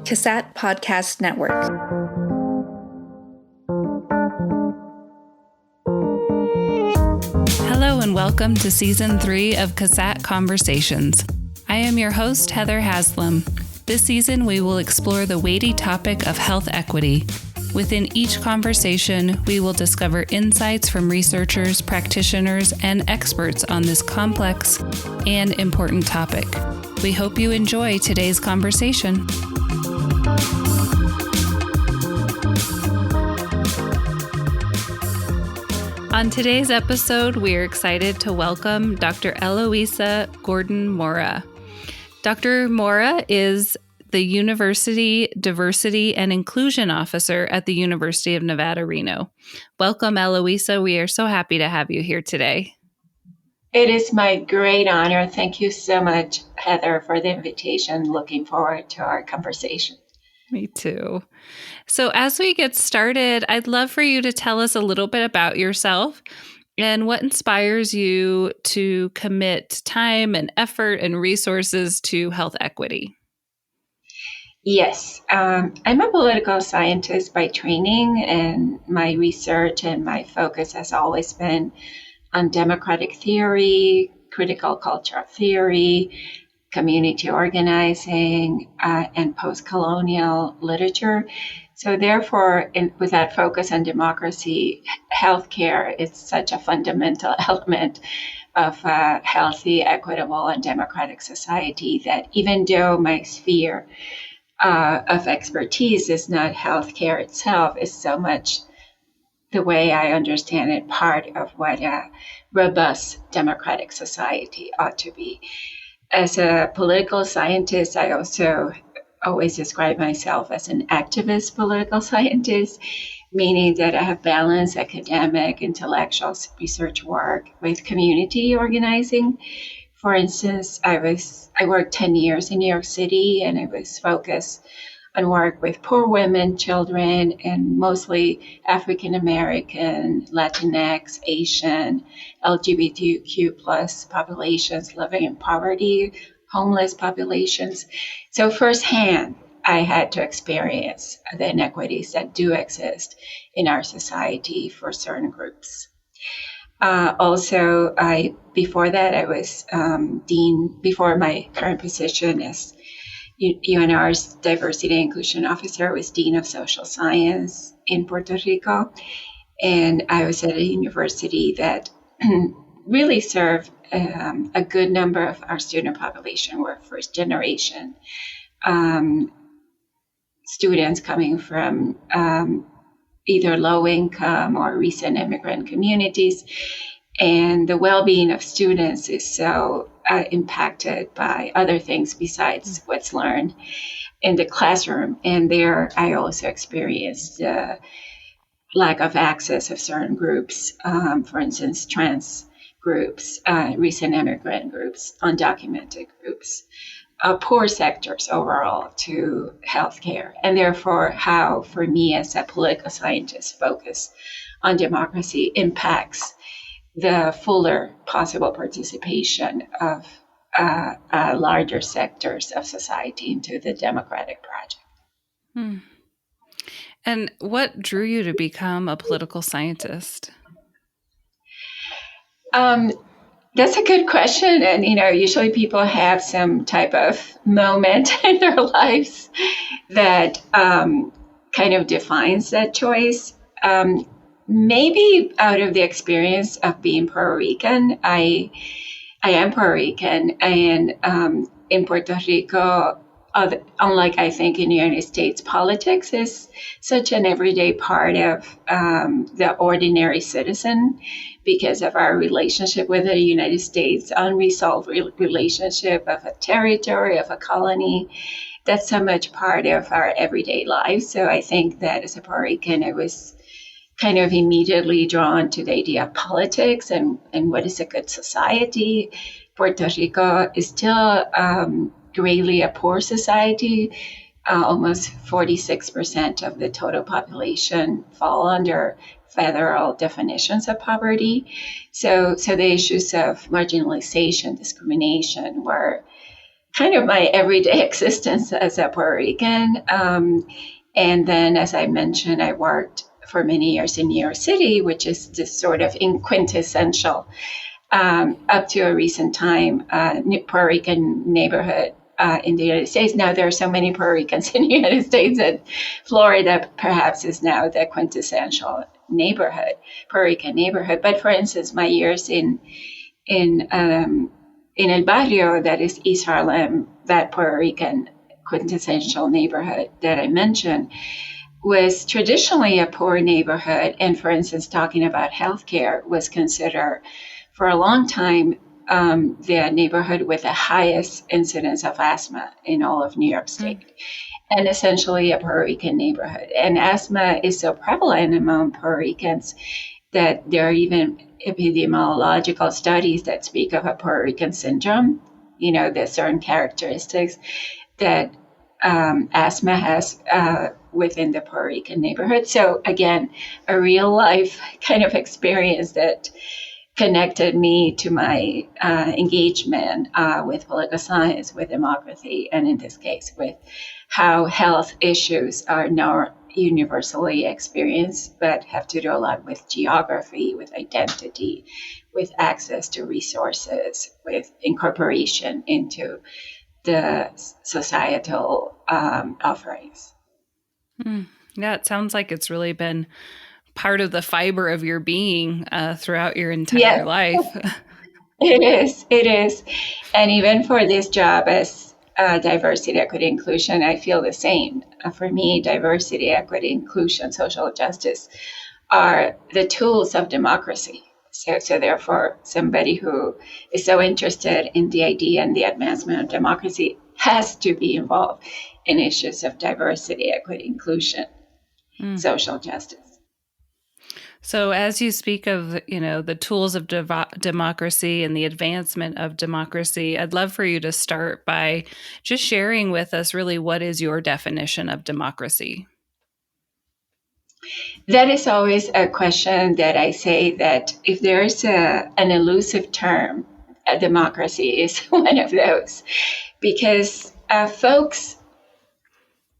CASAT Podcast Network. Hello and welcome to Season 3 of CASAT Conversations. I am your host, Heather Haslam. This season, we will explore the weighty topic of health equity. Within each conversation, we will discover insights from researchers, practitioners, and experts on this complex and important topic. We hope you enjoy today's conversation. On today's episode, we are excited to welcome Dr. Eloisa Gordon-Mora. Dr. Mora is the University Diversity and Inclusion Officer at the University of Nevada, Reno. Welcome, Eloisa. We are so happy to have you here today. It is my great honor. Thank you so much, Heather, for the invitation. Looking forward to our conversation. Me too. So as we get started, I'd love for you to tell us a little bit about yourself and what inspires you to commit time and effort and resources to health equity. Yes, I'm a political scientist by training, and my research and my focus has always been on democratic theory, critical cultural theory, community organizing, and post-colonial literature. So therefore, with that focus on democracy, healthcare is such a fundamental element of a healthy, equitable, and democratic society that even though my sphere of expertise is not healthcare itself, is so much the way I understand it, part of what a robust democratic society ought to be. As a political scientist, I also always describe myself as an activist political scientist, meaning that I have balanced academic, intellectual research work with community organizing. For instance, I worked 10 years in New York City, and I was focused on work with poor women, children, and mostly African American, Latinx, Asian, LGBTQ plus populations living in poverty, homeless populations. So firsthand, I had to experience the inequities that do exist in our society for certain groups. Before that, I was dean, before my current position as UNR's Diversity and Inclusion Officer, I was Dean of Social Science in Puerto Rico. And I was at a university that really served a good number of our student population were first generation students coming from either low income or recent immigrant communities. And the well-being of students is so impacted by other things besides what's learned in the classroom. And there I also experienced the lack of access of certain groups, for instance, trans groups, recent immigrant groups, undocumented groups, poor sectors overall to healthcare. And therefore, how, for me as a political scientist, focus on democracy impacts the fuller possible participation of larger sectors of society into the democratic project. And what drew you to become a political scientist? That's a good question. And, usually people have some type of moment in their lives that kind of defines that choice. Maybe out of the experience of being Puerto Rican, I am Puerto Rican, and in Puerto Rico, unlike I think in the United States, politics is such an everyday part of the ordinary citizen because of our relationship with the United States, unresolved relationship of a territory, of a colony. That's so much part of our everyday lives. So I think that as a Puerto Rican, I was kind of immediately drawn to the idea of politics and what is a good society. Puerto Rico is still greatly a poor society. Almost 46% of the total population fall under federal definitions of poverty. So the issues of marginalization, discrimination were kind of my everyday existence as a Puerto Rican. And then, as I mentioned, I worked for many years in New York City, which is just sort of quintessential, up to a recent time, Puerto Rican neighborhood in the United States. Now, there are so many Puerto Ricans in the United States that Florida perhaps is now the quintessential neighborhood, Puerto Rican neighborhood. But for instance, my years in El Barrio, that is East Harlem, that Puerto Rican quintessential neighborhood that I mentioned, was traditionally a poor neighborhood. And for instance, talking about healthcare was considered for a long time the neighborhood with the highest incidence of asthma in all of New York State, and essentially a Puerto Rican neighborhood. And asthma is so prevalent among Puerto Ricans that there are even epidemiological studies that speak of a Puerto Rican syndrome, the certain characteristics that asthma has within the Puerto Rican neighborhood. So again, a real life kind of experience that connected me to my engagement with political science, with democracy, and in this case, with how health issues are not universally experienced, but have to do a lot with geography, with identity, with access to resources, with incorporation into the societal offerings. Yeah, it sounds like it's really been part of the fiber of your being throughout your entire life. It is. And even for this job as diversity, equity, inclusion, I feel the same. For me, diversity, equity, inclusion, social justice are the tools of democracy. So therefore, somebody who is so interested in the idea and the advancement of democracy has to be involved in issues of diversity, equity, inclusion, social justice. So as you speak of, the tools of democracy and the advancement of democracy, I'd love for you to start by just sharing with us really what is your definition of democracy? That is always a question that I say that if there's an elusive term, a democracy is one of those, because folks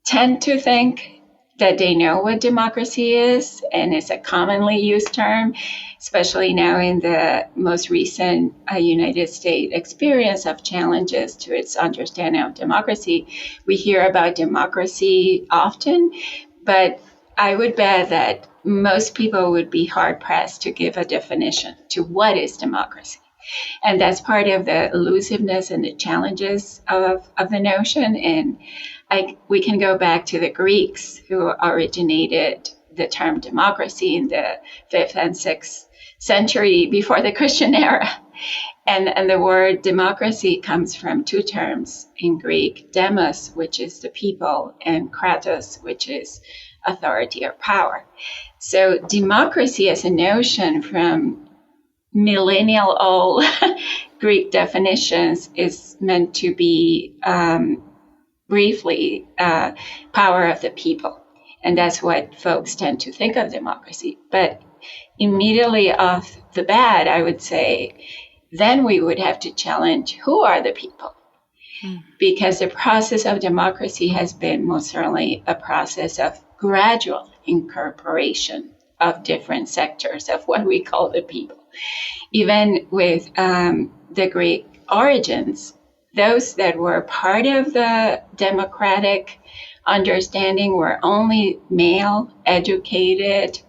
tend to think that they know what democracy is, and it's a commonly used term, especially now in the most recent United States experience of challenges to its understanding of democracy. We hear about democracy often, but I would bet that most people would be hard-pressed to give a definition to what is democracy. And that's part of the elusiveness and the challenges of the notion. And we can go back to the Greeks who originated the term democracy in the 5th and 6th century before the Christian era. And the word democracy comes from two terms in Greek, demos, which is the people, and kratos, which is authority or power. So democracy as a notion from millennial-old Greek definitions is meant to be briefly power of the people. And that's what folks tend to think of democracy. But immediately off the bat, I would say, then we would have to challenge who are the people? Because the process of democracy has been most certainly a process of gradual incorporation of different sectors of what we call the people. Even with the Greek origins, those that were part of the democratic understanding were only male, educated,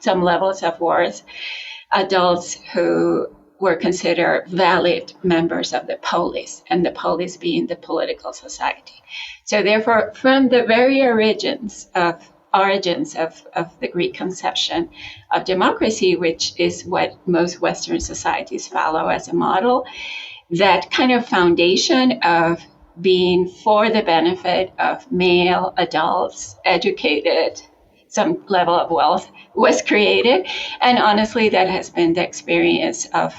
some levels of worth, adults who were considered valid members of the polis, and the polis being the political society. So therefore, from the very origins of the Greek conception of democracy, which is what most Western societies follow as a model, that kind of foundation of being for the benefit of male adults, educated, some level of wealth was created. And honestly, that has been the experience of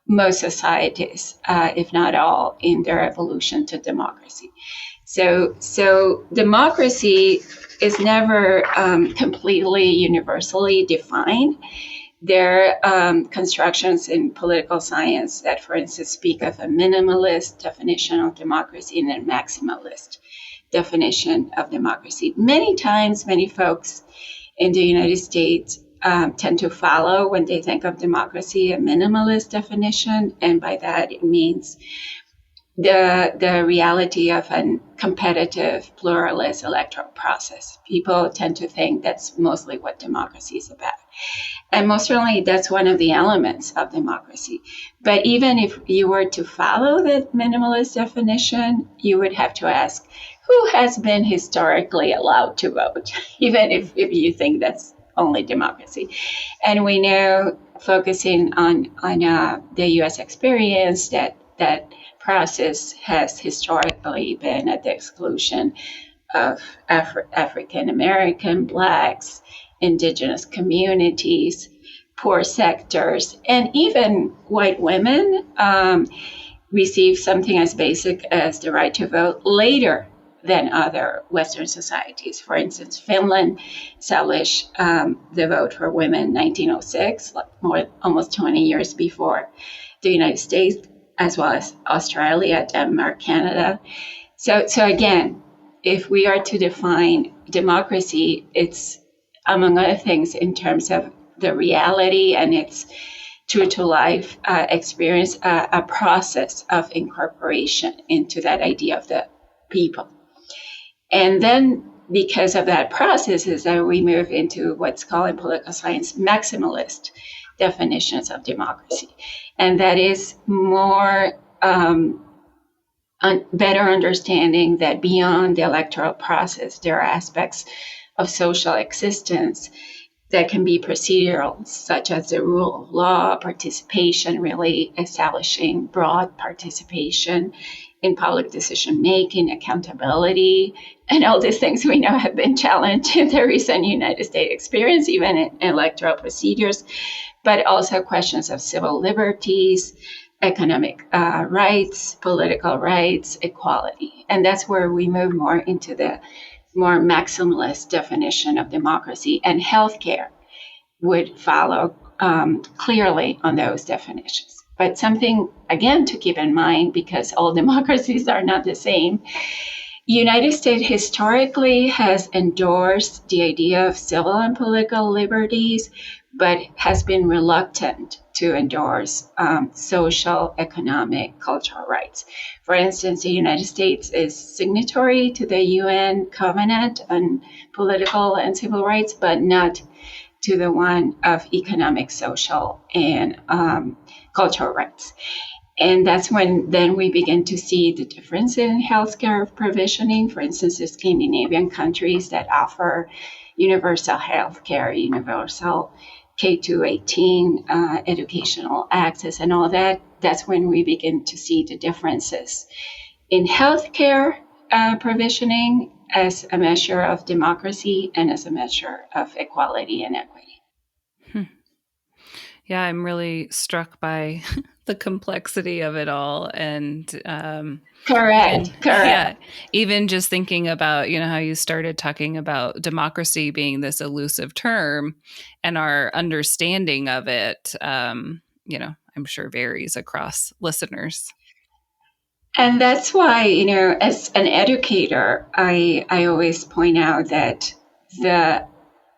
most societies, if not all, in their evolution to democracy. So democracy is never completely universally defined. There are constructions in political science that, for instance, speak of a minimalist definition of democracy and a maximalist definition of democracy. Many times, many folks in the United States tend to follow, when they think of democracy, a minimalist definition. And by that, it means the reality of a competitive, pluralist electoral process. People tend to think that's mostly what democracy is about. And most certainly, that's one of the elements of democracy. But even if you were to follow the minimalist definition, you would have to ask, who has been historically allowed to vote, even if you think that's only democracy? And we know, focusing on the U.S. experience, that process has historically been at the exclusion of African American, Blacks, indigenous communities, poor sectors, and even white women receive something as basic as the right to vote later than other Western societies. For instance, Finland established the vote for women in 1906, almost 20 years before the United States, as well as Australia, Denmark, Canada. So again, if we are to define democracy, it's, among other things, in terms of the reality and its true-to-life experience, a process of incorporation into that idea of the people. And then, because of that process, is that we move into what's called in political science maximalist definitions of democracy. And that is more better understanding that beyond the electoral process, there are aspects of social existence that can be procedural, such as the rule of law, participation, really establishing broad participation in public decision-making, accountability, and all these things we know have been challenged in the recent United States experience, even in electoral procedures, but also questions of civil liberties, economic rights, political rights, equality. And that's where we move more into the more maximalist definition of democracy, and healthcare would follow clearly on those definitions. But something, again, to keep in mind, because all democracies are not the same, United States historically has endorsed the idea of civil and political liberties, but has been reluctant to endorse social, economic, cultural rights. For instance, the United States is signatory to the UN Covenant on Political and Civil Rights, but not to the one of economic, social, and cultural rights. And that's when then we begin to see the difference in healthcare provisioning. For instance, the Scandinavian countries that offer universal healthcare, universal K-18 educational access and all that, that's when we begin to see the differences in healthcare provisioning as a measure of democracy and as a measure of equality and equity. Yeah, I'm really struck by the complexity of it all. And Correct. Yeah, even just thinking about, how you started talking about democracy being this elusive term, and our understanding of it, I'm sure varies across listeners. And that's why, as an educator, I always point out that the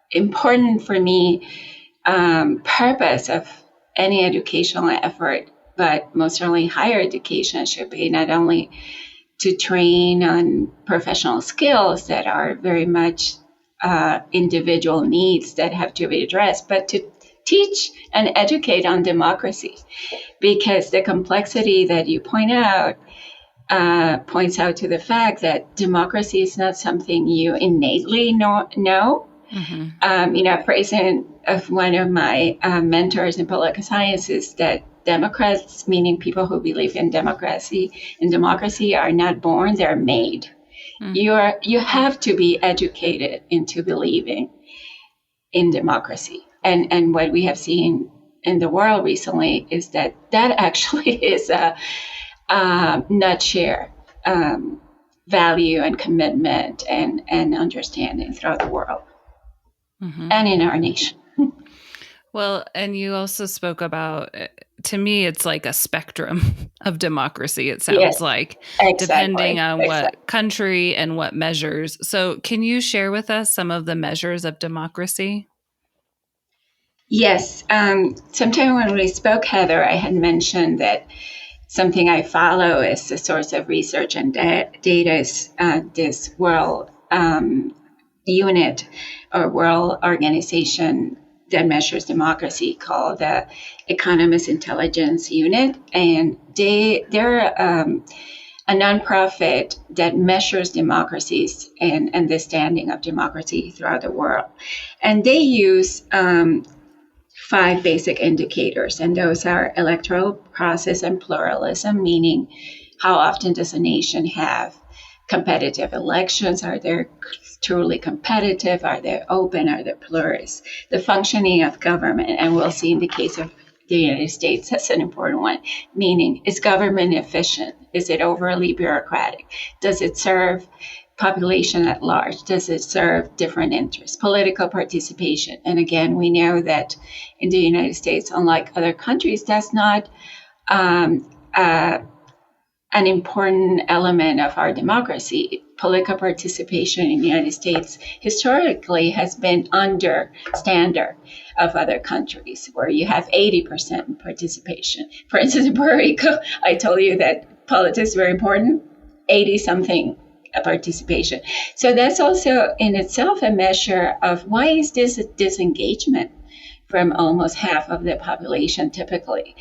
important for me purpose of any educational effort, but most certainly higher education, should be not only to train on professional skills that are very much individual needs that have to be addressed, but to teach and educate on democracy, because the complexity that you point out points out to the fact that democracy is not something you innately know. Mm-hmm. A phrasing of one of my mentors in political science is that Democrats, meaning people who believe in democracy, are not born, they're made. Mm-hmm. You have to be educated into believing in democracy. And what we have seen in the world recently is that actually is a not share value and commitment and understanding throughout the world. Mm-hmm. And in our nation. Well, and you also spoke about, to me, it's like a spectrum of democracy, it sounds Yes, like, exactly. depending on what country and what measures. So can you share with us some of the measures of democracy? Yes. Sometime when we spoke, Heather, I had mentioned that something I follow as a source of research and data is this world unit or world organization that measures democracy called the Economist Intelligence Unit. And they're a nonprofit that measures democracies and the standing of democracy throughout the world. And they use 5 basic indicators, and those are electoral process and pluralism, meaning how often does a nation have competitive elections? Are they truly competitive? Are they open? Are they pluralist? The functioning of government, and we'll see in the case of the United States, that's an important one, meaning is government efficient? Is it overly bureaucratic? Does it serve population at large? Does it serve different interests? Political participation. And again, we know that in the United States, unlike other countries, that's not an important element of our democracy. Political participation in the United States historically has been under standard of other countries where you have 80% participation. For instance, in Puerto Rico, I told you that politics is very important, 80-something participation. So that's also in itself a measure of why is this a disengagement from almost half of the population typically.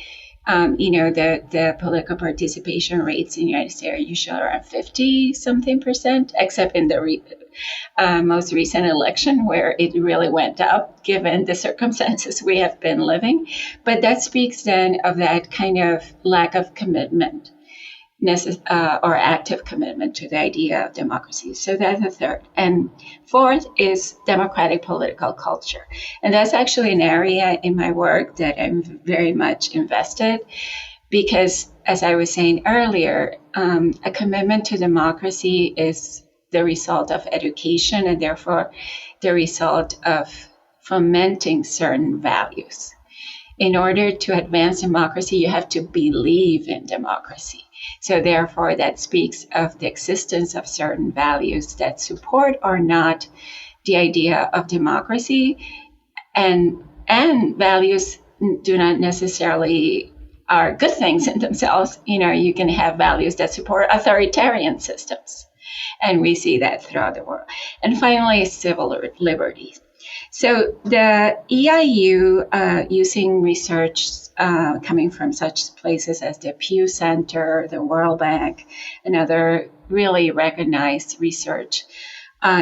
The political participation rates in the United States are usually around 50-something%, except in the most recent election where it really went up given the circumstances we have been living. But that speaks then of that kind of lack of commitment or active commitment to the idea of democracy. So that's the third. And fourth is democratic political culture. And that's actually an area in my work that I'm very much invested because, as I was saying earlier, a commitment to democracy is the result of education and therefore the result of fomenting certain values. In order to advance democracy, you have to believe in democracy. So therefore, that speaks of the existence of certain values that support or not the idea of democracy. And values do not necessarily are good things in themselves. You can have values that support authoritarian systems. And we see that throughout the world. And finally, civil liberties. So the EIU, using research coming from such places as the Pew Center, the World Bank, and other really recognized research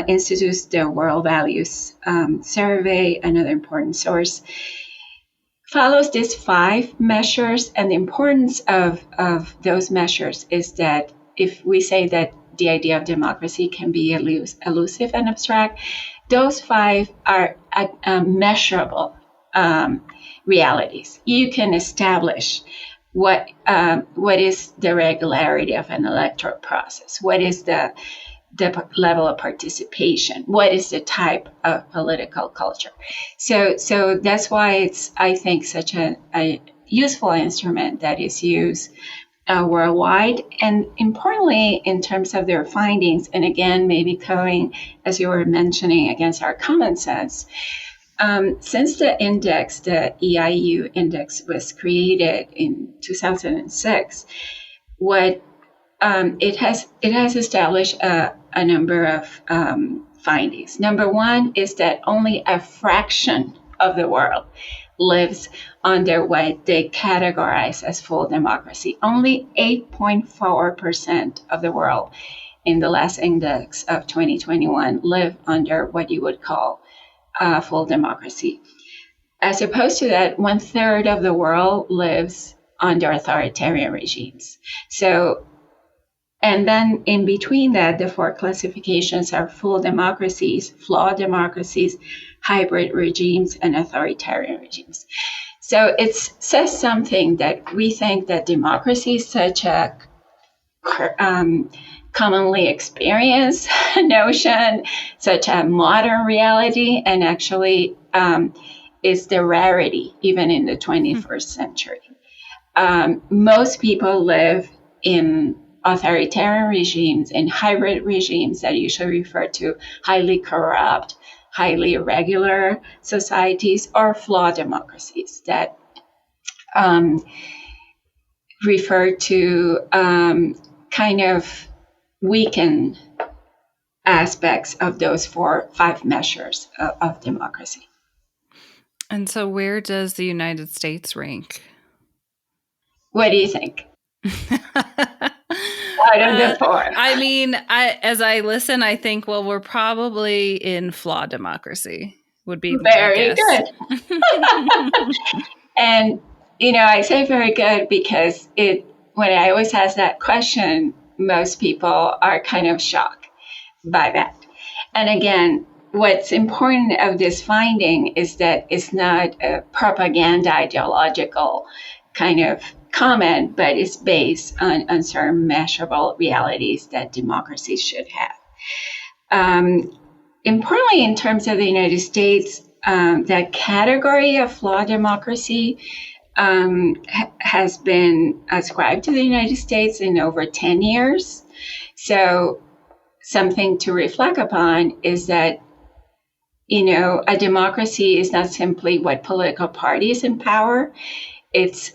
institutes, the World Values Survey, another important source, follows these 5 measures. And the importance of those measures is that if we say that the idea of democracy can be elusive and abstract, those 5 are measurable realities. You can establish what is the regularity of an electoral process, what is the level of participation, what is the type of political culture. So that's why it's, I think, such a useful instrument that is used worldwide, and importantly, in terms of their findings, and again, maybe going, as you were mentioning, against our common sense. Since the index, the EIU index, was created in 2006, what it has established a number of findings. Number one is that only a fraction of the world lives under what they categorize as full democracy. Only 8.4% of the world in the last index of 2021 live under what you would call full democracy. As opposed to that, 1/3 of the world lives under authoritarian regimes. So, and then in between that, the 4 classifications are full democracies, flawed democracies, hybrid regimes, and authoritarian regimes. So it says something that we think that democracy is such a commonly experienced notion, such a modern reality, and actually is the rarity, even in the 21st century. Most people live in authoritarian regimes, in hybrid regimes that usually refer to highly corrupt, highly irregular societies, or flawed democracies that refer to kind of weakened aspects of those 5 measures of democracy. And so where does the United States rank? What do you think? Out of the 4. I mean, as I listen, I think, well, we're probably in flawed democracy would be very good. And, I say very good because when I always ask that question, most people are kind of shocked by that. And again, what's important of this finding is that it's not a propaganda ideological kind of comment, but it's based on certain measurable realities that democracies should have. Importantly, in terms of the United States, that category of flawed democracy has been ascribed to the United States in over 10 years. So something to reflect upon is that, a democracy is not simply what political parties in power. It's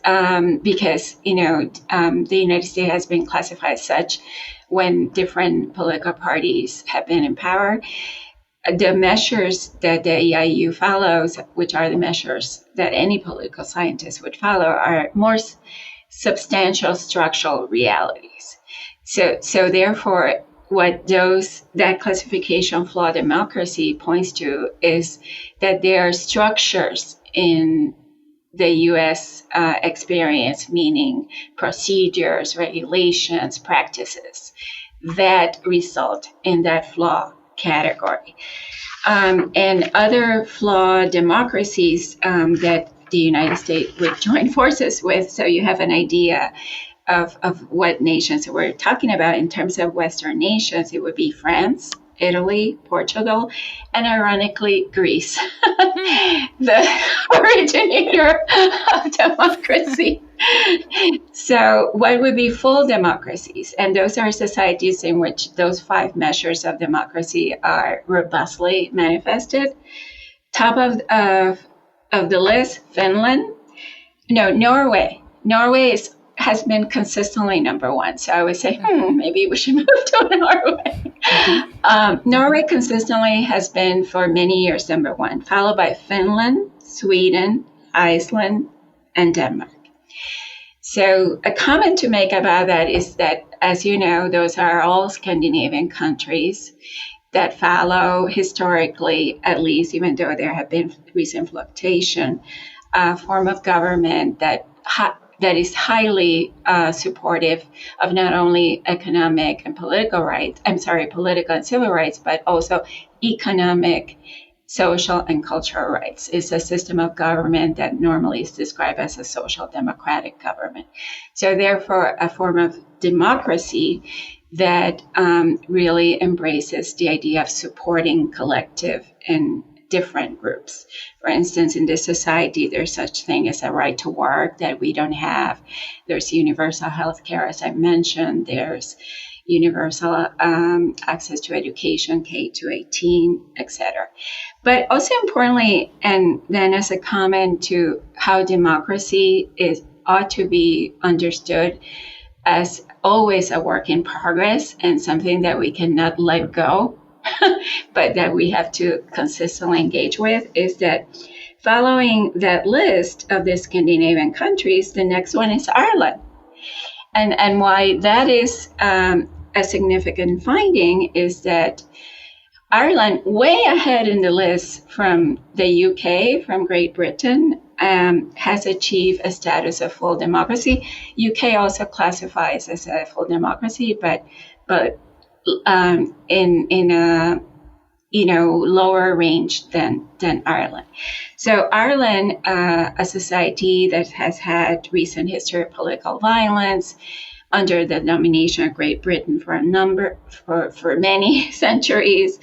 because, the United States has been classified as such when different political parties have been in power. The measures that the EIU follows, which are the measures that any political scientist would follow, are more substantial structural realities. So therefore, what that classification flawed democracy points to is that there are structures in the U.S. Experience, meaning procedures, regulations, practices that result in that flaw category. And other flawed democracies that the United States would join forces with, so you have an idea of what nations we're talking about. In terms of Western nations, it would be France, Italy, Portugal, and ironically, Greece, the originator of democracy. So what would be full democracies? And those are societies in which those 5 measures of democracy are robustly manifested. Top of the list, Finland. No, Norway. Norway has been consistently number 1. So I would say, maybe we should move to Norway. Norway consistently has been for many years number 1, followed by Finland, Sweden, Iceland, and Denmark. So a comment to make about that is that, as you know, those are all Scandinavian countries that follow historically, at least, even though there have been recent fluctuation, a form of government that is highly supportive of not only economic and political and civil rights, but also economic, social, and cultural rights. It's a system of government that normally is described as a social democratic government. So therefore, a form of democracy that really embraces the idea of supporting collective and different groups. For instance, in this society, there's such thing as a right to work that we don't have. There's universal health care, as I mentioned. There's universal access to education, K-18, etc. But also importantly, and then as a comment to how democracy ought to be understood as always a work in progress and something that we cannot let go, but that we have to consistently engage with, is that following that list of the Scandinavian countries, the next one is Ireland. And why that is a significant finding is that Ireland, way ahead in the list from the UK, from Great Britain, has achieved a status of full democracy. UK also classifies as a full democracy, but in a lower range than Ireland. So Ireland, a society that has had recent history of political violence under the domination of Great Britain for many centuries,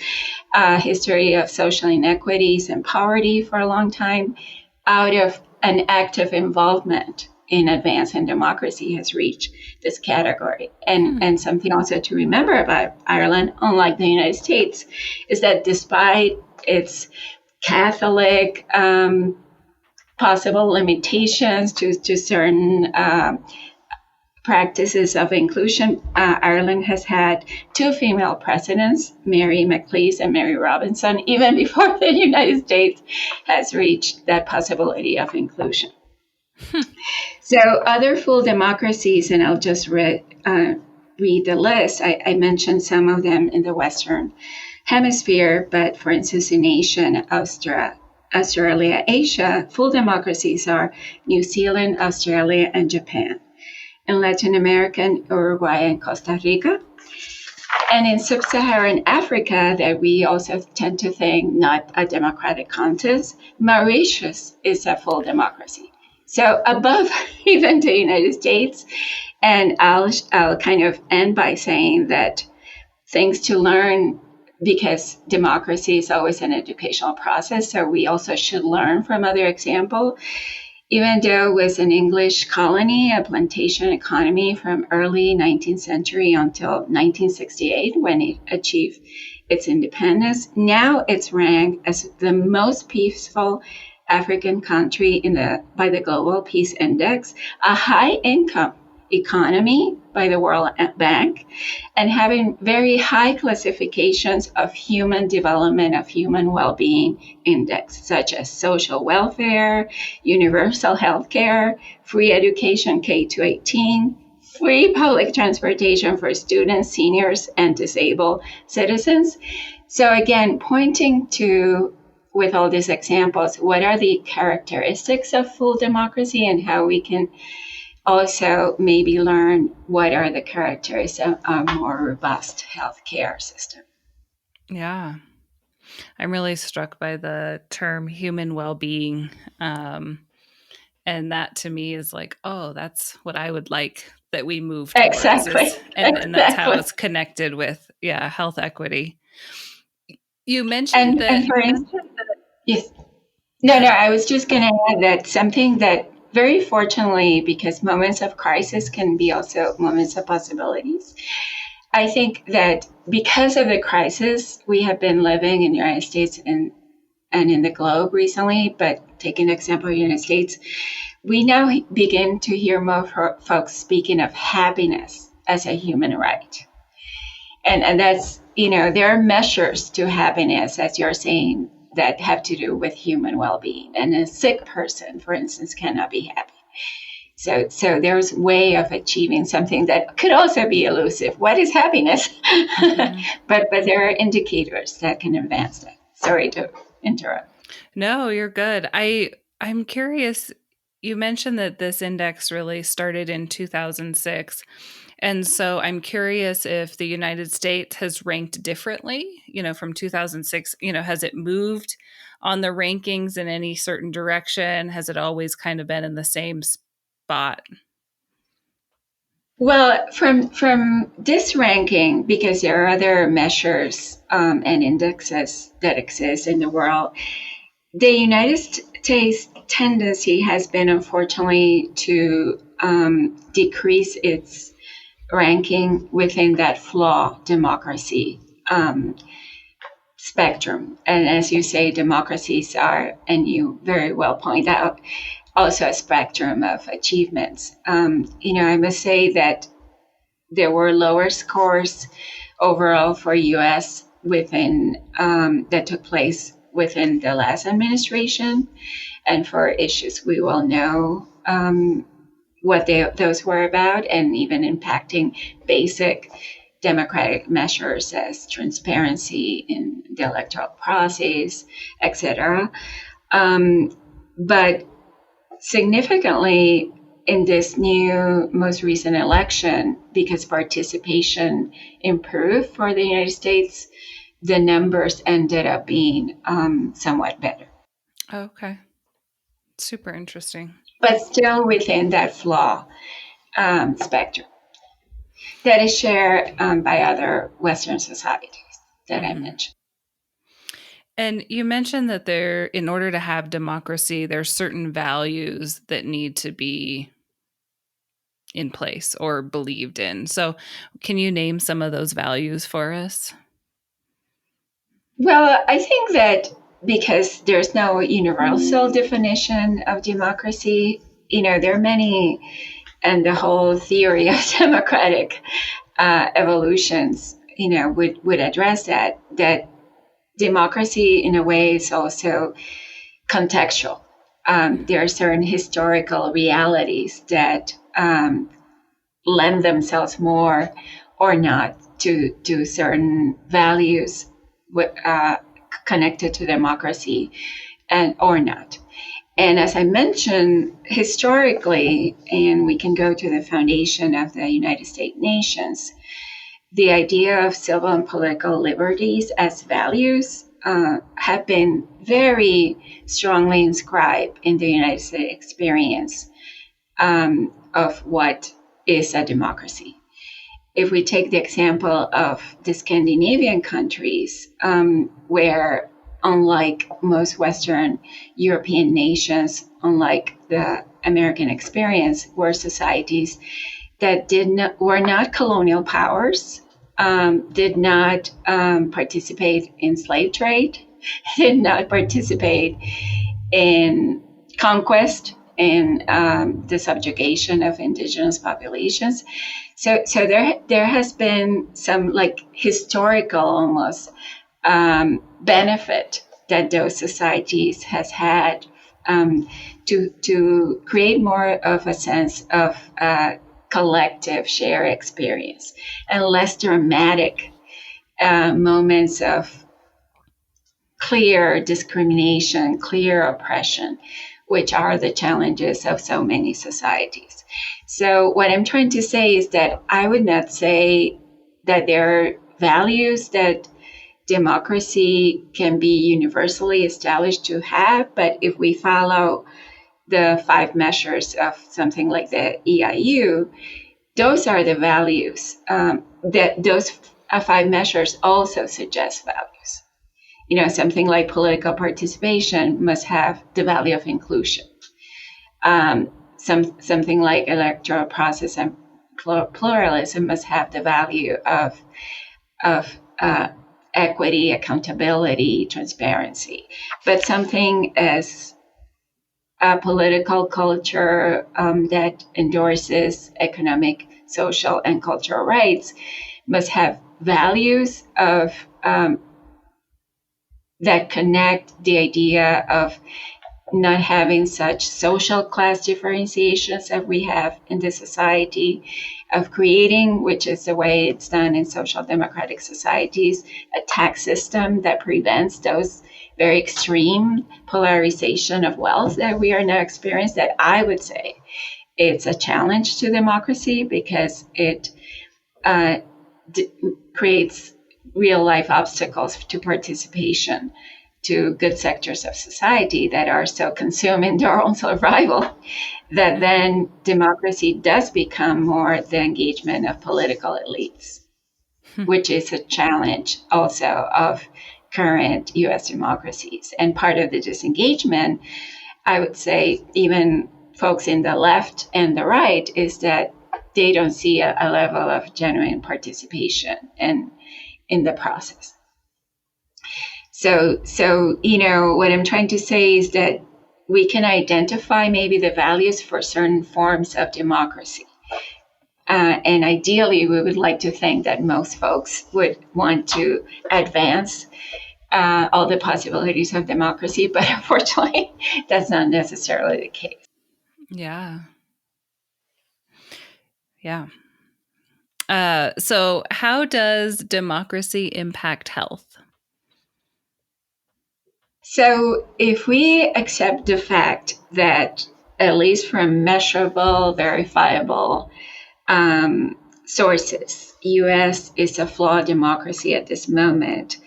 a history of social inequities and poverty for a long time, out of an active involvement in advancing democracy has reached this category. And something also to remember about Ireland, unlike the United States, is that despite its Catholic possible limitations to certain practices of inclusion, Ireland has had two female presidents, Mary McLeish and Mary Robinson, even before the United States has reached that possibility of inclusion. So other full democracies, and I'll just read the list. I mentioned some of them in the Western Hemisphere, but for instance, in Asia, Australia, Asia, full democracies are New Zealand, Australia, and Japan. In Latin America, Uruguay, and Costa Rica. And in sub-Saharan Africa, that we also tend to think not a democratic contest, Mauritius is a full democracy. So above even the United States. And I'll kind of end by saying that things to learn, because democracy is always an educational process, so we also should learn from other examples. Even though it was an English colony, a plantation economy from early 19th century until 1968, when it achieved its independence, now it's ranked as the most peaceful African country by the Global Peace Index, a high-income economy by the World Bank, and having very high classifications of human development, of human well-being index, such as social welfare, universal health care, free education K-18, free public transportation for students, seniors, and disabled citizens. So again, pointing to, with all these examples, what are the characteristics of full democracy and how we can also maybe learn what are the characteristics of a more robust healthcare system. Yeah. I'm really struck by the term human well-being. And that to me is like, oh, that's what I would like that we move towards. Exactly. And that's how it's connected with, health equity. You mentioned that. And for instance, yes. No, I was just going to add that something that very fortunately, because moments of crisis can be also moments of possibilities. I think that because of the crisis we have been living in the United States and in the globe recently, but taking the example of the United States, we now begin to hear more folks speaking of happiness as a human right. And that's, there are measures to happiness, as you're saying, that have to do with human well-being. And a sick person, for instance, cannot be happy. So there's a way of achieving something that could also be elusive. What is happiness? Mm-hmm. but there are indicators that can advance that. Sorry to interrupt. No, you're good. I'm curious. You mentioned that this index really started in 2006. And so I'm curious if the United States has ranked differently, from 2006, has it moved on the rankings in any certain direction? Has it always kind of been in the same spot? Well, from this ranking, because there are other measures and indexes that exist in the world, the United States tendency has been, unfortunately, to decrease its ranking within that flawed democracy spectrum. And as you say, democracies are, and you very well point out, also a spectrum of achievements. I must say that there were lower scores overall for U.S. within that took place within the last administration, and for issues we will know what those were about, and even impacting basic democratic measures as transparency in the electoral process, etc. But significantly in this new most recent election, because participation improved for the United States, the numbers ended up being somewhat better. Okay. Super interesting. But still within that flaw spectrum that is shared by other Western societies that I mentioned. And you mentioned that in order to have democracy, there's certain values that need to be in place or believed in. So can you name some of those values for us? Well, I think that because there's no universal definition of democracy, there are many, and the whole theory of democratic evolutions, would address that democracy in a way is also contextual. There are certain historical realities that lend themselves more or not to certain values connected to democracy and or not. And as I mentioned, historically, and we can go to the foundation of the United States nations, the idea of civil and political liberties as values have been very strongly inscribed in the United States experience of what is a democracy. If we take the example of the Scandinavian countries, where unlike most Western European nations, unlike the American experience, were societies that were not colonial powers, did not participate in slave trade, did not participate in conquest and the subjugation of indigenous populations. So there has been some historical almost benefit that those societies has had to create more of a sense of collective shared experience and less dramatic moments of clear discrimination, clear oppression, which are the challenges of so many societies. So what I'm trying to say is that I would not say that there are values that democracy can be universally established to have, but if we follow the 5 measures of something like the EIU, those are the values that those 5 measures also suggest values. Something like political participation must have the value of inclusion. Something like electoral process and pluralism must have the value of equity, accountability, transparency. But something as a political culture that endorses economic, social, and cultural rights must have values of that connect the idea of not having such social class differentiations that we have in the society, of creating, which is the way it's done in social democratic societies, a tax system that prevents those very extreme polarization of wealth that we are now experiencing, that I would say it's a challenge to democracy because it creates real life obstacles to participation to good sectors of society that are so consumed in their own survival that then democracy does become more the engagement of political elites, which is a challenge also of current U.S. democracies. And part of the disengagement, I would say, even folks in the left and the right, is that they don't see a level of genuine participation in the process. So, what I'm trying to say is that we can identify maybe the values for certain forms of democracy. And ideally, we would like to think that most folks would want to advance all the possibilities of democracy, but unfortunately, that's not necessarily the case. Yeah. Yeah. So how does democracy impact health? So if we accept the fact that, at least from measurable, verifiable sources, U.S. is a flawed democracy at this moment,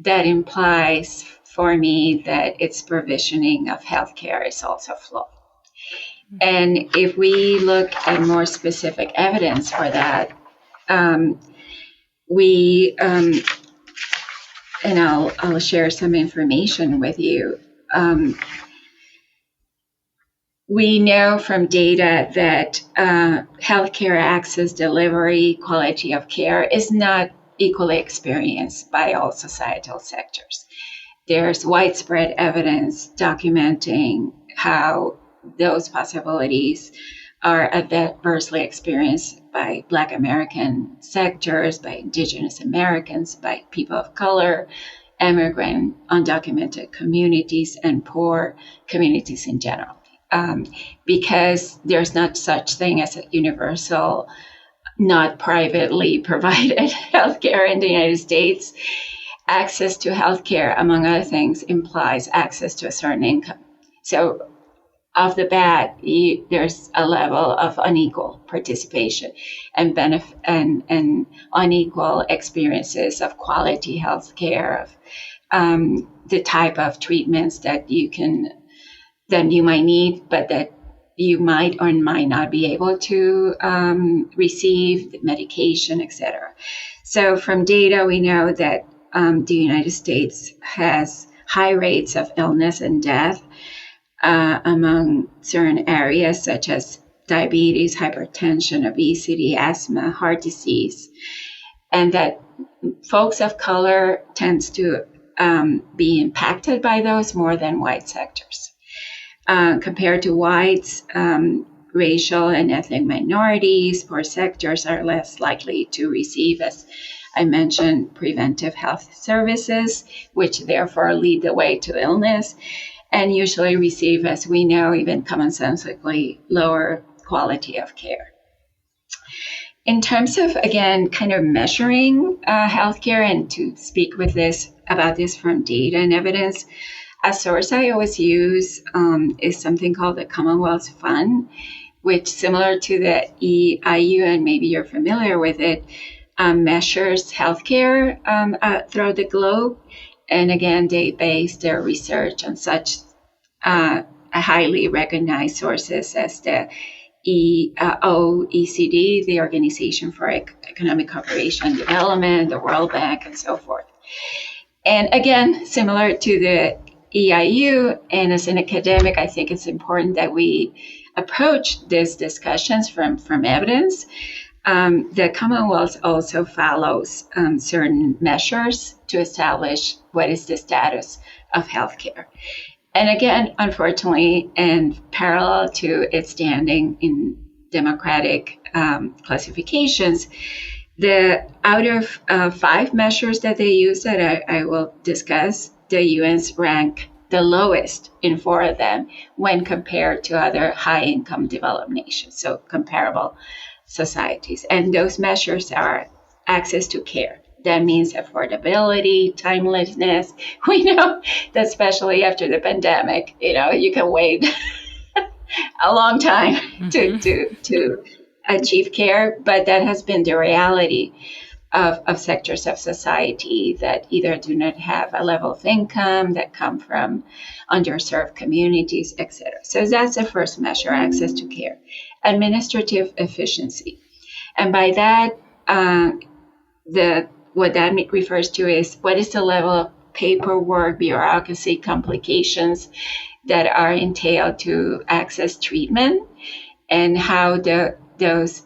that implies for me that its provisioning of healthcare is also flawed. And if we look at more specific evidence for that, we and I'll share some information with you. We know from data that healthcare access, delivery, quality of care is not equally experienced by all societal sectors. There's widespread evidence documenting how those possibilities are adversely experienced by Black American sectors, by Indigenous Americans, by people of color, immigrant, undocumented communities, and poor communities in general. Because there's not such thing as a universal, not privately provided healthcare in the United States. Access to healthcare, among other things, implies access to a certain income. So off the bat, there's a level of unequal participation and benefit and unequal experiences of quality healthcare, of the type of treatments that you might need, but that you might or might not be able to receive, medication, etc. So from data, we know that the United States has high rates of illness and death among certain areas such as diabetes, hypertension, obesity, asthma, heart disease, and that folks of color tends to be impacted by those more than white sectors. Compared to whites, racial and ethnic minorities, poor sectors are less likely to receive, as I mentioned, preventive health services, which therefore lead the way to illness, and usually receive, as we know, even commonsensically lower quality of care. In terms of, again, kind of measuring healthcare, and to speak about this from data and evidence, a source I always use is something called the Commonwealth Fund, which, similar to the EIU, and maybe you're familiar with it, measures healthcare throughout the globe. And again, they base their research on such highly recognized sources as the OECD, the Organization for Economic Cooperation and Development, the World Bank, and so forth. And again, similar to the EIU, and as an academic, I think it's important that we approach these discussions from evidence. The Commonwealth also follows certain measures to establish what is the status of healthcare. And again, unfortunately, and parallel to its standing in democratic classifications, out of 5 measures that they use that I will discuss, the UN's rank the lowest in 4 of them when compared to other high-income developed nations, so comparable societies. And those measures are access to care. That means affordability, timelessness. We know that especially after the pandemic, you can wait a long time to achieve care, but that has been the reality of sectors of society that either do not have a level of income, that come from underserved communities, etc. So that's the first measure, access to care. Administrative efficiency. And by that, what that refers to is what is the level of paperwork, bureaucracy, complications that are entailed to access treatment, and how those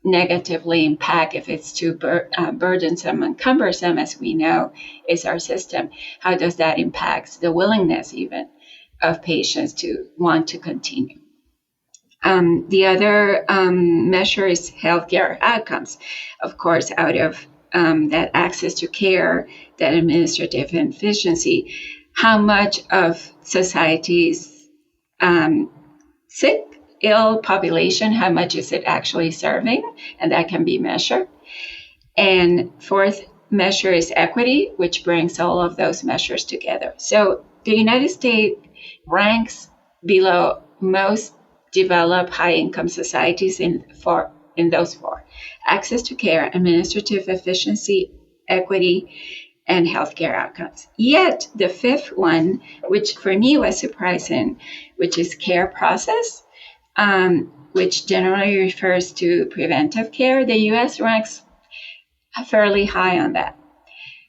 negatively impact, if it's too burdensome and cumbersome, as we know is our system, how does that impact the willingness even of patients to want to continue? The other measure is healthcare outcomes. Of course, out of that access to care, that administrative efficiency, how much of society's sick, ill population, how much is it actually serving? And that can be measured. And fourth measure is equity, which brings all of those measures together. So the United States ranks below most developed high-income societies in those 4: access to care, administrative efficiency, equity, and healthcare outcomes. Yet the 5th one, which for me was surprising, which is care process, which generally refers to preventive care, the U.S. ranks fairly high on that.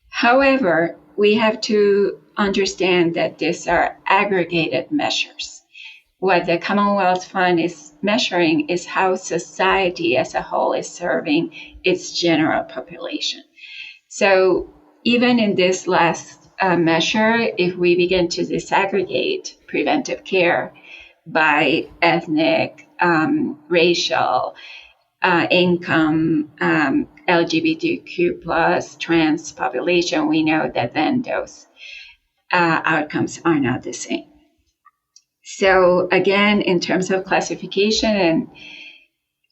However, we have to understand that these are aggregated measures. What the Commonwealth Fund is measuring is how society as a whole is serving its general population. So even in this last measure, if we begin to disaggregate preventive care by ethnic, racial, income, LGBTQ plus, trans population, we know that then those outcomes are not the same. So again, in terms of classification, and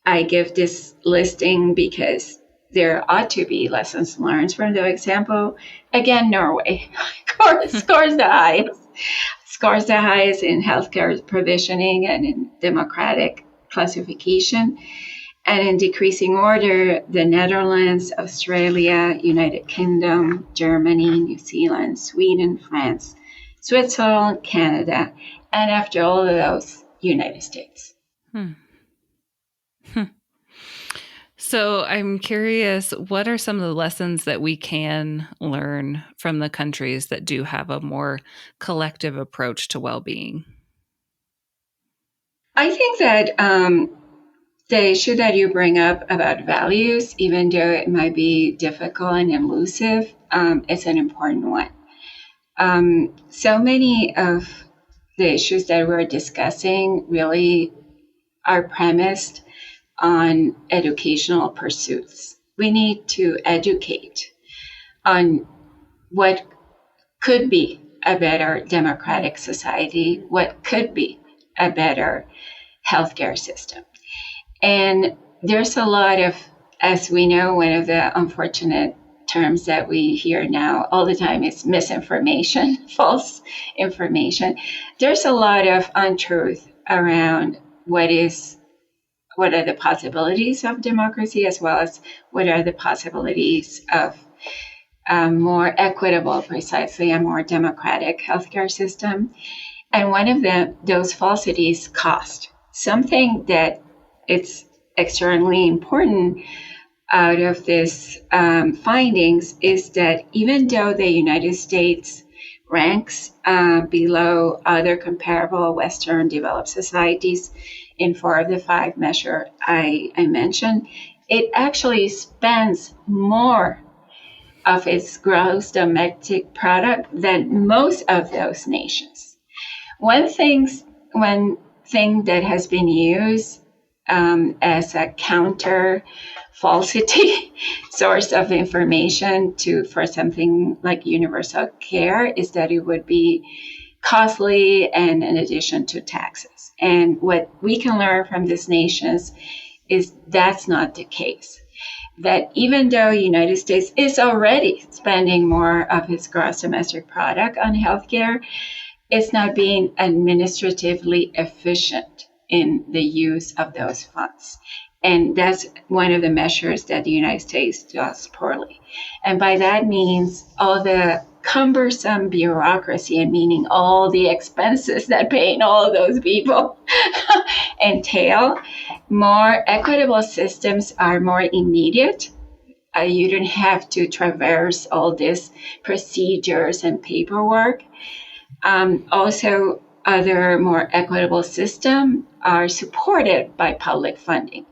I give this listing because there ought to be lessons learned from the example. Again, Norway scores the highest in healthcare provisioning and in democratic classification. And in decreasing order, the Netherlands, Australia, United Kingdom, Germany, New Zealand, Sweden, France, Switzerland, Canada, and after all of those, United States. So I'm curious, what are some of the lessons that we can learn from the countries that do have a more collective approach to well-being? I think that the issue that you bring up about values, even though it might be difficult and elusive, is an important one. So many of the issues that we're discussing really are premised on educational pursuits. We need to educate on what could be a better democratic society, what could be a better healthcare system. And there's a lot of, as we know, one of the unfortunate terms that we hear now all the time is misinformation, false information. There's a lot of untruth around what are the possibilities of democracy, as well as what are the possibilities of more equitable, precisely a more democratic healthcare system. And one of those falsities, cost. Something that it's extremely important out of this findings is that even though the United States ranks below other comparable Western developed societies in 4 of the 5 measures I mentioned, it actually spends more of its gross domestic product than most of those nations. One thing that has been used as a counter falsity source of information for something like universal care is that it would be costly and in addition to taxes. And what we can learn from these nations is that's not the case. That even though the United States is already spending more of its gross domestic product on healthcare, it's not being administratively efficient in the use of those funds. And that's one of the measures that the United States does poorly. And by that means all the cumbersome bureaucracy, and meaning all the expenses that paying all of those people entail. More equitable systems are more immediate. You don't have to traverse all these procedures and paperwork. Also, other more equitable systems are supported by public funding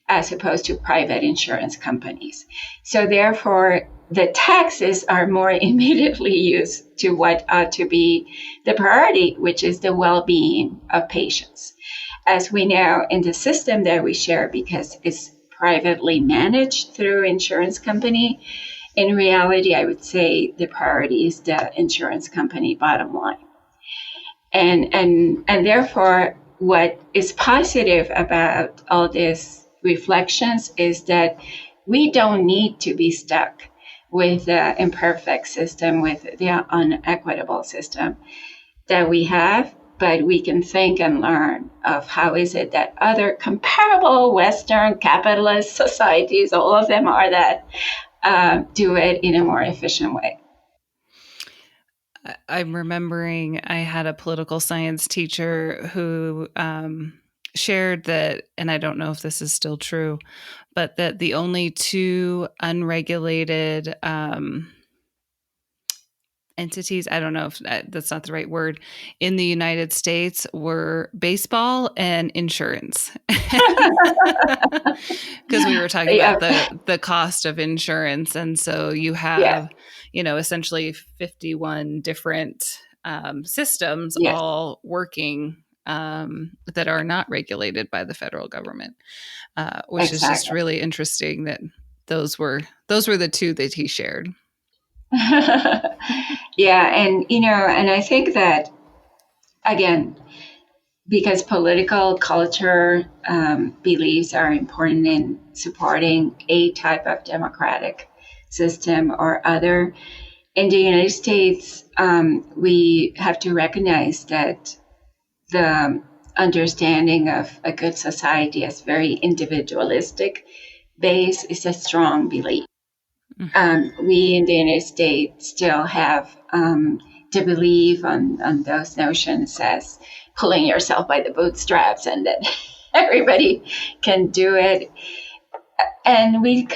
as opposed to private insurance companies. So therefore, the taxes are more immediately used to what ought to be the priority, which is the well-being of patients. As we know in the system that we share, because it's privately managed through insurance company, in reality, I would say the priority is the insurance company bottom line. And therefore, what is positive about all these reflections is that we don't need to be stuck with the imperfect system, with the unequitable system that we have, but we can think and learn of how is it that other comparable Western capitalist societies, all of them are that, do it in a more efficient way. I'm remembering I had a political science teacher who shared that, and I don't know if this is still true, but that the only 2 unregulated entities, I don't know if that's not the right word, in the United States were baseball and insurance. Because we were talking about the cost of insurance. And so you have, essentially 51 different systems all working that are not regulated by the federal government, which is just really interesting that those were the two that he shared. And I think that, again, because political culture beliefs are important in supporting a type of democratic system or other, in the United States, we have to recognize that the understanding of a good society as very individualistic base is a strong belief. We in the United States still have to believe on those notions as pulling yourself by the bootstraps and that everybody can do it. And we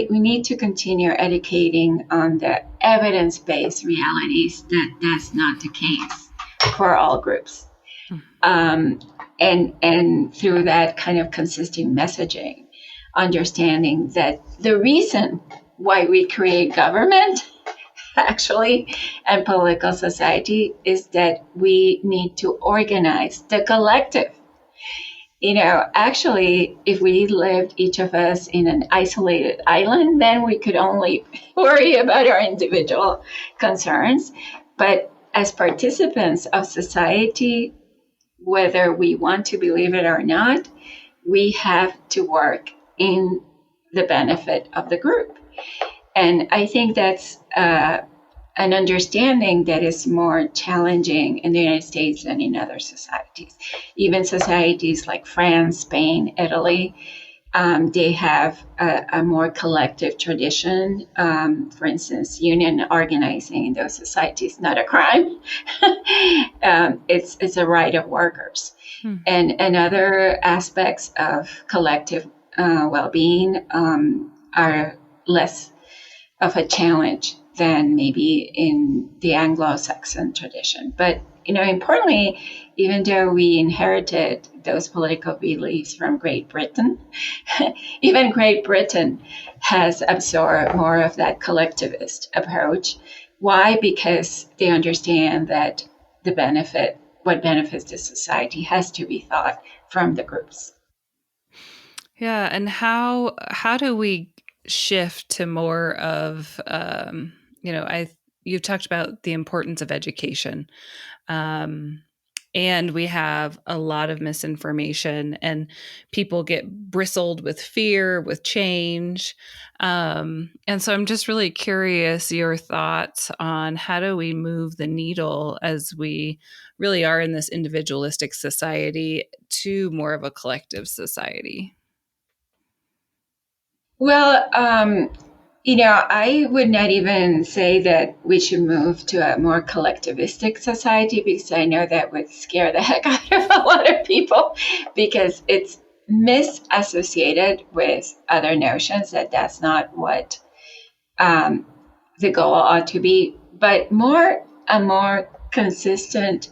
need to continue educating on the evidence-based realities that that's not the case for all groups. And through that kind of consistent messaging, understanding that the reason why we create government actually and political society is that we need to organize the collective. Actually, if we lived each of us in an isolated island, then we could only worry about our individual concerns. But as participants of society, whether we want to believe it or not, we have to work in the benefit of the group. And I think that's an understanding that is more challenging in the United States than in other societies. Even societies like France, Spain, Italy, they have a more collective tradition. For instance, union organizing in those societies, not a crime. It's a right of workers. And other aspects of collective well-being are less of a challenge than maybe in the Anglo-Saxon tradition. But, importantly, even though we inherited those political beliefs from Great Britain, even Great Britain has absorbed more of that collectivist approach. Why? Because they understand that what benefits the society has to be thought from the groups. Yeah, and how do we shift to more of, you've talked about the importance of education, and we have a lot of misinformation, and people get bristled with fear, with change, and so I'm just really curious your thoughts on how do we move the needle as we really are in this individualistic society to more of a collective society. Well, I would not even say that we should move to a more collectivistic society, because I know that would scare the heck out of a lot of people, because it's misassociated with other notions that that's not what the goal ought to be, but a more consistent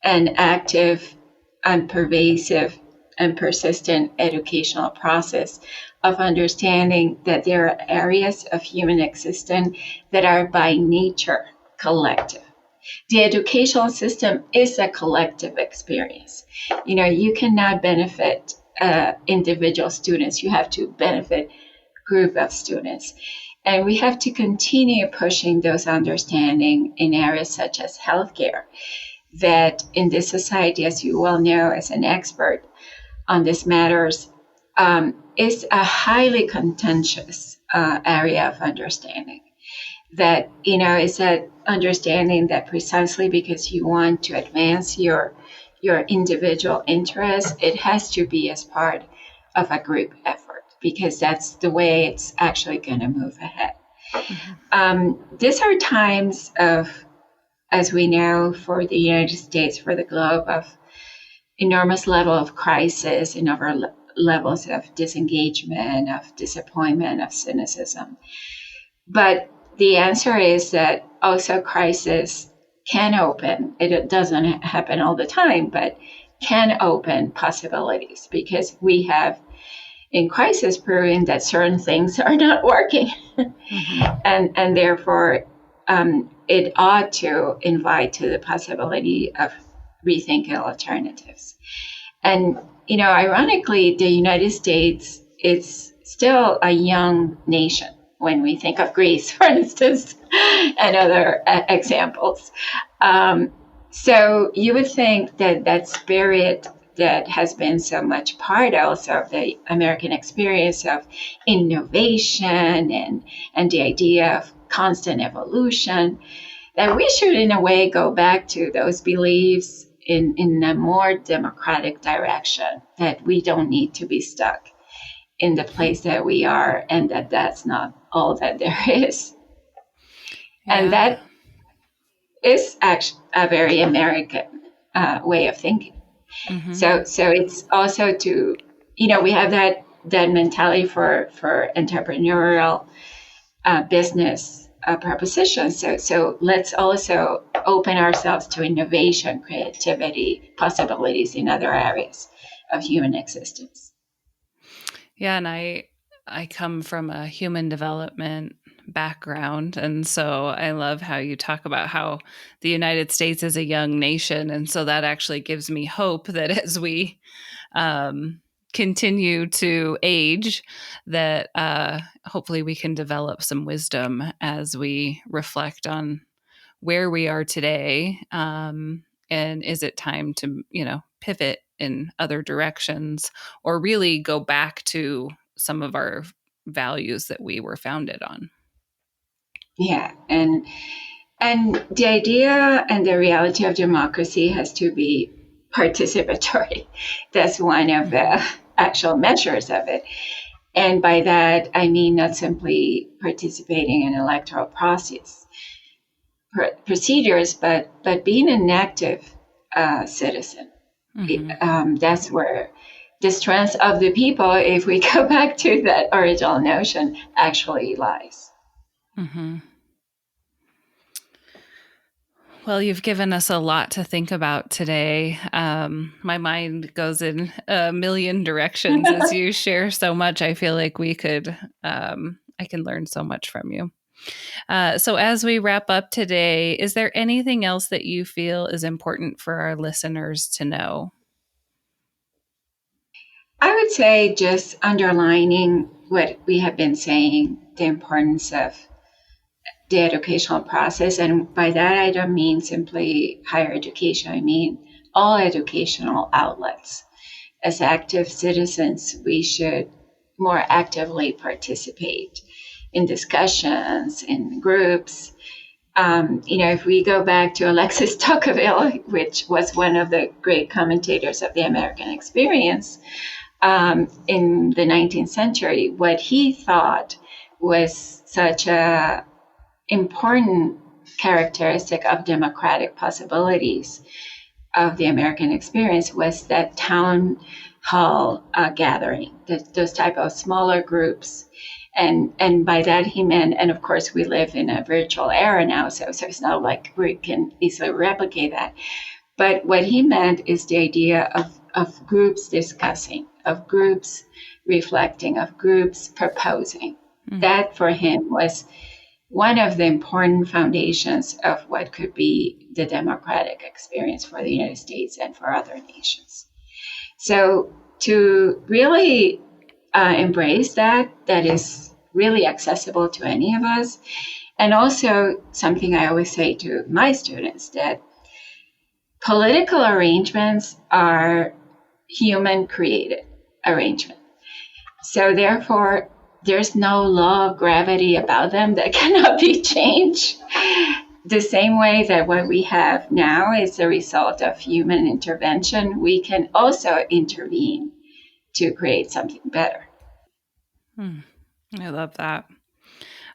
and active and pervasive and persistent educational process of understanding that there are areas of human existence that are by nature collective. The educational system is a collective experience. You cannot benefit individual students. You have to benefit a group of students. And we have to continue pushing those understanding in areas such as healthcare, that in this society, as you well know as an expert on these matters, is a highly contentious area of understanding. That, is that understanding that precisely because you want to advance your individual interests, it has to be as part of a group effort, because that's the way it's actually going to move ahead. Mm-hmm. These are times of, as we know, for the United States, for the globe, of enormous level of crisis in our levels of disengagement, of disappointment, of cynicism. But the answer is that also crisis can open. It doesn't happen all the time, but can open possibilities, because we have in crisis proven that certain things are not working. Mm-hmm. and therefore it ought to invite to the possibility of rethinking alternatives. And, ironically, the United States is still a young nation when we think of Greece, for instance, and other examples. So you would think that spirit that has been so much part also of the American experience of innovation and the idea of constant evolution, that we should in a way go back to those beliefs in a more democratic direction, that we don't need to be stuck in the place that we are, and that's not all that there is. Yeah. And that is actually a very American way of thinking. Mm-hmm. So it's also to, we have that mentality for entrepreneurial business propositions. So let's also open ourselves to innovation, creativity, possibilities in other areas of human existence. Yeah, and I come from a human development background, and so I love how you talk about how the United States is a young nation, and so that actually gives me hope that as we continue to age, that hopefully we can develop some wisdom as we reflect on where we are today, and is it time to pivot in other directions, or really go back to some of our values that we were founded on. Yeah, and the idea and the reality of democracy has to be participatory. That's one of the actual measures of it. And by that, I mean not simply participating in electoral procedures, but being an active citizen. Mm-hmm. That's where the strength of the people, if we go back to that original notion, actually lies. Mm-hmm. Well, you've given us a lot to think about today. My mind goes in a million directions as you share so much. I feel like we could, I can learn so much from you. So as we wrap up today, is there anything else that you feel is important for our listeners to know? I would say just underlining what we have been saying, the importance of the educational process. And by that, I don't mean simply higher education. I mean all educational outlets. As active citizens, we should more actively participate in discussions, in groups. If we go back to Alexis Tocqueville, which was one of the great commentators of the American experience in the 19th century, what he thought was such a important characteristic of democratic possibilities of the American experience was that town hall gathering, those type of smaller groups. And by that he meant, and of course we live in a virtual era now, so it's not like we can easily replicate that. But what he meant is the idea of groups discussing, of groups reflecting, of groups proposing. Mm-hmm. That for him was one of the important foundations of what could be the democratic experience for the United States and for other nations. So to really embrace that is really accessible to any of us. And also something I always say to my students, that political arrangements are human created arrangements. So therefore, there's no law of gravity about them that cannot be changed. The same way that what we have now is a result of human intervention, we can also intervene to create something better. I love that.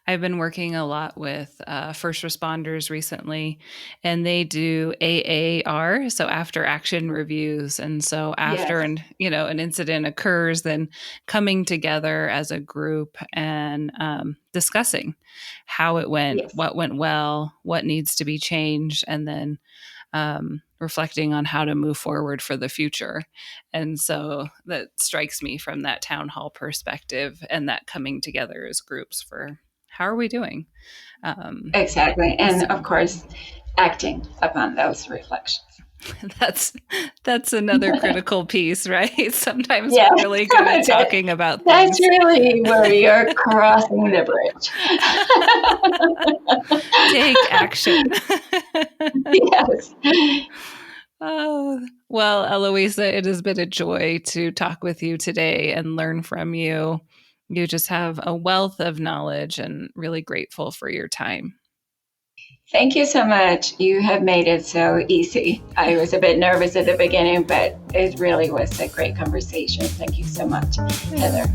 I've been working a lot with first responders recently, and they do AAR, so after action reviews. And so after an incident occurs, then coming together as a group and discussing how it went, what went well, what needs to be changed, and then reflecting on how to move forward for the future. And so that strikes me from that town hall perspective and that coming together as groups for how are we doing? Exactly. And of course, acting upon those reflections. That's another critical piece, right? Sometimes we're really good at talking about things. That's really where you're crossing the bridge. Take action. Yes. Oh, well, Eloisa, it has been a joy to talk with you today and learn from you. You just have a wealth of knowledge and really grateful for your time. Thank you so much. You have made it so easy. I was a bit nervous at the beginning, but it really was a great conversation. Thank you so much, Heather.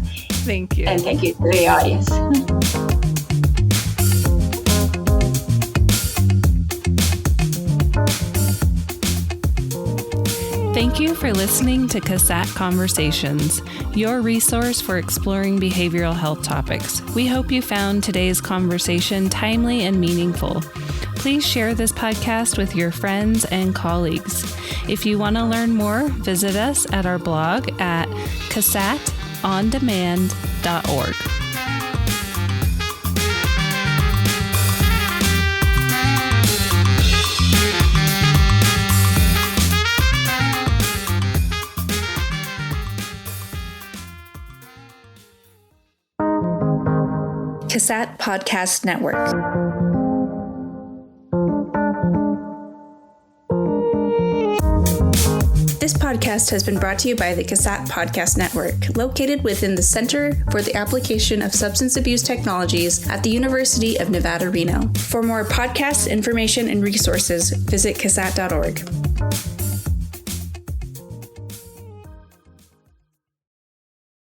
Thank you. And thank you to the audience. Thank you for listening to CASAT Conversations, your resource for exploring behavioral health topics. We hope you found today's conversation timely and meaningful. Please share this podcast with your friends and colleagues. If you want to learn more, visit us at our blog at CASATOnDemand.org. CASAT Podcast Network. This podcast has been brought to you by the CASAT Podcast Network, located within the Center for the Application of Substance Abuse Technologies at the University of Nevada, Reno. For more podcast information and resources, visit CASAT.org.